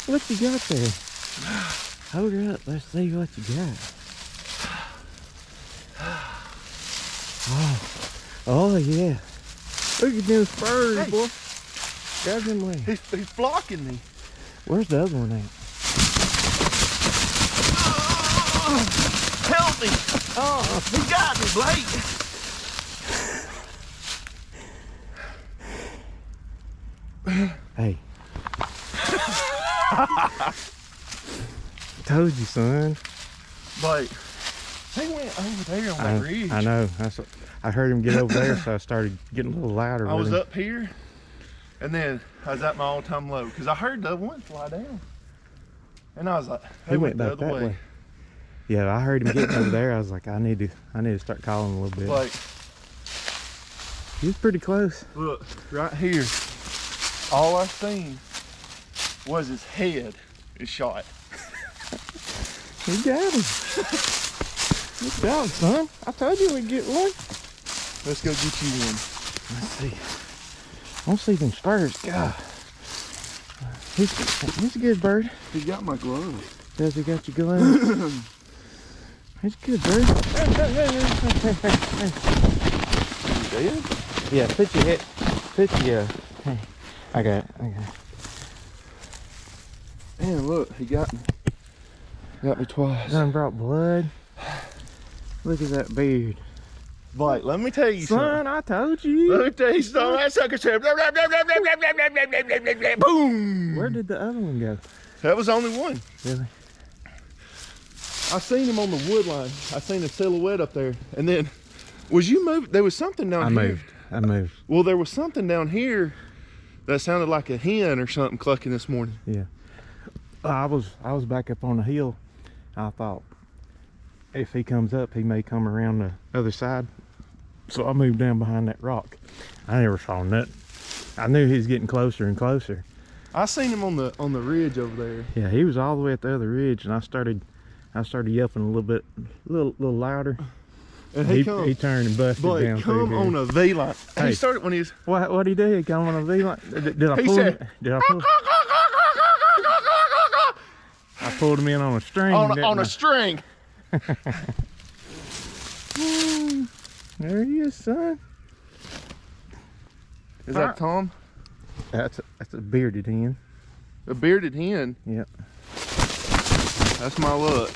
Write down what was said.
What you got there? Hold her up. Let's see what you got. Oh yeah. Look at them spurs, Hey. boy. Grab them legs. He's blocking me. Where's the other one at? Help me. Oh, he got me, Blake. Hey. Told you, son. Blake, he went over there on that ridge. I know. I heard him get over there, so I started getting a little louder. I with was him. up here, and then I was at my all-time low because I heard the one fly down, and I was like, He went back that way. Yeah, I heard him getting over there. I was like, I need to start calling him a little bit. Like, He was pretty close. look right here. All I seen was his head is shot. He got him. Good job, son. I told you we'd get one. Let's go get you one. Let's see. I don't see them spurs. God. He's a good bird. He got my glove. Does he got you going? He's a good bird. You dead? Yeah, put your head. Put your. Hey, I got it. Man, look, he got me. Got me twice. Done brought blood. Look at that beard. Blake, let me tell you something. Son, I told you. Let me tell you something. That sucker said, blah, blah, blah, blah, blah, blah, blah, blah, blah, blah, blah, blah, boom. Where did the other one go? That was only one. Really? I seen him on the wood line. I seen a silhouette up there. And then, was you moved? There was something down here. I moved. Well, there was something down here that sounded like a hen or something clucking this morning. Yeah. I was back up on the hill. I thought if he comes up, he may come around the other side. So I moved down behind that rock. I never saw nothing. I knew he was getting closer and closer. I seen him on the ridge over there. Yeah, he was all the way at the other ridge, and I started yelping a little bit, a little louder. And He come. turned and busted Blake, down come through on here. a V-line. Hey. He started when he was... What'd he do? He come on a V-line? Did I He pull him? said- Did I pull? I pulled him in on a string. on didn't a I? string. There he is, son. Is that Tom? That's a bearded hen. A bearded hen. Yep. That's my luck.